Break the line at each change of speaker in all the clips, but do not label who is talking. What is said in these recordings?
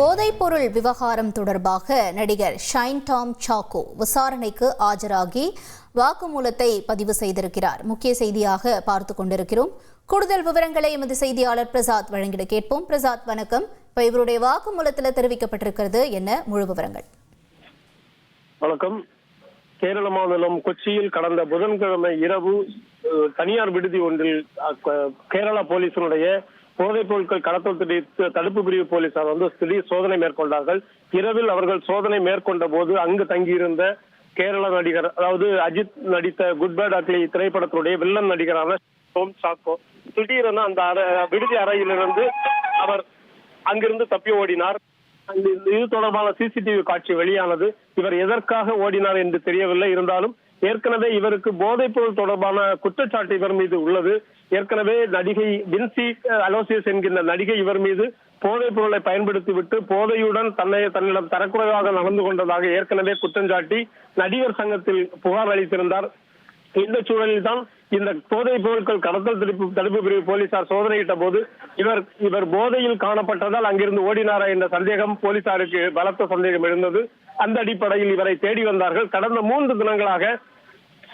போதைப்பொருள் விவகாரம் தொடர்பாக நடிகர் ஷைன் டாம் சாக்கோ விசாரணைக்கு ஆஜராகி வாக்குமூலத்தை பதிவு செய்திருக்கிறார். முக்கிய செய்தியாக பார்த்துக் கொண்டிருக்கிறோம். கூடுதல் விவரங்களை எமது செய்தியாளர் பிரசாத் வழங்கிட கேட்போம். பிரசாத், வணக்கம். இப்ப இவருடைய வாக்குமூலத்தில் தெரிவிக்கப்பட்டிருக்கிறது என்ன முழு விவரங்கள்?
வணக்கம். கேரள மாநிலம் கொச்சியில் கடந்த புதன்கிழமை இரவு தனியார் விடுதி ஒன்றில் கேரள போலீசினுடைய போதைப் பொருட்கள் கடத்தல் தடுப்பு பிரிவு போலீசார் திடீர் சோதனை மேற்கொண்டார்கள். இரவில் அவர்கள் சோதனை மேற்கொண்ட போது அங்கு தங்கியிருந்த கேரள நடிகர், அதாவது அஜித் நடித்த குட் பேட் அக்லி திரைப்படத்தினுடைய வில்லன் நடிகரான டோம் சாக்கோ திடீரென அந்த விடுதி அறையிலிருந்து அவர் அங்கிருந்து தப்பி ஓடினார். இது தொடர்பான சிசிடிவி காட்சி வெளியானது. இவர் எதற்காக ஓடினார் என்று தெரியவில்லை. இருந்தாலும் ஏற்கனவே இவருக்கு போதைப் பொருள் தொடர்பான குற்றச்சாட்டு இவர் மீது உள்ளது. ஏற்கனவே நடிகை வின்சி அலோசியஸ் என்கின்ற நடிகை இவர் மீது போதைப் பொருளை பயன்படுத்திவிட்டு போதையுடன் தன்னிடம் தரக்குறைவாக நடந்து கொண்டதாக ஏற்கனவே குற்றஞ்சாட்டி நடிகர் சங்கத்தில் புகார் அளித்திருந்தார். இந்த சூழலில் தான் இந்த போதைப் பொருட்கள் கடத்தல் தடுப்பு பிரிவு போலீசார் சோதனையிட்ட போது இவர் போதையில் காணப்பட்டதால் அங்கிருந்து ஓடினாரா என்ற சந்தேகம் போலீசாருக்கு பலத்த சந்தேகம் எழுந்தது. அந்த அடிப்படையில் இவரை தேடி வந்தார்கள். கடந்த 3 தினங்களாக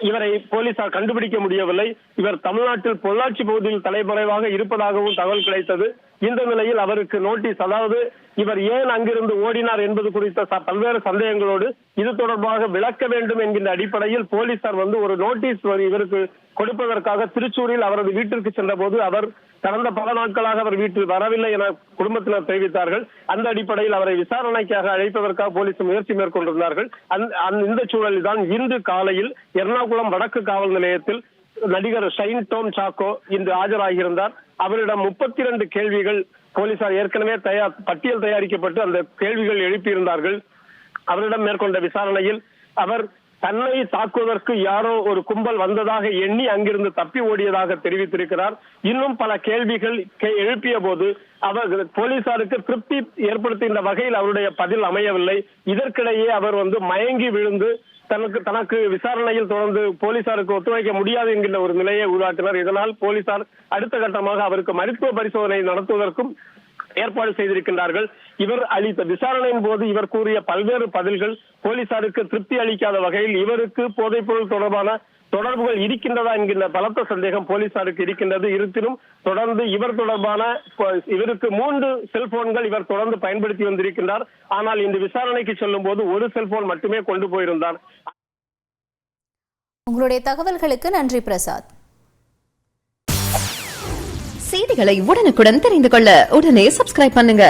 இவரை போலீசார் கண்டுபிடிக்க முடியவில்லை. இவர் தமிழ்நாட்டில் பொள்ளாச்சி பகுதியில் தலைமறைவாக இருப்பதாகவும் தகவல் கிடைத்தது. இந்த நிலையில் அவருக்கு நோட்டீஸ், அதாவது இவர் ஏன் அங்கிருந்து ஓடினார் என்பது குறித்த பல்வேறு சந்தேகங்களோடு இது தொடர்பாக விளக்க வேண்டும் என்கின்ற அடிப்படையில் போலீசார் ஒரு நோட்டீஸ் இவருக்கு கொடுப்பதற்காக திருச்சூரில் அவரது வீட்டிற்கு சென்ற போது அவர் கடந்த பல நாட்களாக அவர் வீட்டில் வரவில்லை என குடும்பத்தினர் தெரிவித்தார்கள். அந்த அடிப்படையில் அவரை விசாரணைக்காக அழைப்பதற்காக போலீஸ் முயற்சி மேற்கொண்டிருந்தார்கள். இந்த சூழலில் தான் இன்று காலையில் எர்ணாகுளம் வடக்கு காவல் நிலையத்தில் நடிகர் ஷைன் டாம் சாக்கோ இன்று ஆஜராகியிருந்தார். அவரிடம் 32 கேள்விகள் போலீசார் ஏற்கனவே பட்டியல் தயாரிக்கப்பட்டு அந்த கேள்விகள் எழுப்பியிருந்தார்கள். அவரிடம் மேற்கொண்ட விசாரணையில் அவர் தன்னை தாக்குவதற்கு யாரோ ஒரு கும்பல் வந்ததாக எண்ணி அங்கிருந்து தப்பி ஓடியதாக தெரிவித்திருக்கிறார். இன்னும் பல கேள்விகள் எழுப்பிய போது அவர் போலீசாருக்கு திருப்தி ஏற்படுத்துகின்ற வகையில் அவருடைய பதில் அமையவில்லை. இதற்கிடையே அவர் மயங்கி விழுந்து தனக்கு விசாரணையில் தொடர்ந்து போலீசாருக்கு ஒத்துழைக்க முடியாது என்கின்ற ஒரு நிலையை உருவாக்கினார். இதனால் போலீசார் அடுத்த கட்டமாக அவருக்கு மருத்துவ பரிசோதனை நடத்துவதற்கும் ஏற்பாடு செய்திருக்கின்றார்கள். இவர் அளித்த விசாரணையின் போது இவர் கூறிய பல்வேறு பதில்கள் போலீசாருக்கு திருப்தி அளிக்காத வகையில் இவருக்கு போதைப் பொருள் தொடர்பான தொடர்புகள் இருக்கின்றதா என்கின்ற பலத்த சந்தேகம் போலீசாருக்கு இருக்கின்றது. இருப்பினும் தொடர்ந்து இவர் தொடர்பான இவருக்கு 3 செல்போன்கள் இவர் தொடர்ந்து பயன்படுத்தி வந்திருக்கின்றார். ஆனால் இந்த விசாரணைக்கு செல்லும் போது ஒரு செல்போன் மட்டுமே கொண்டு போயிருந்தார்.
உங்களுடைய தகவல்களுக்கு நன்றி பிரசாத்.
செய்திகளை உடனுக்குடன் தெரிந்து கொள்ள உடனே சப்ஸ்கிரைப் பண்ணுங்க.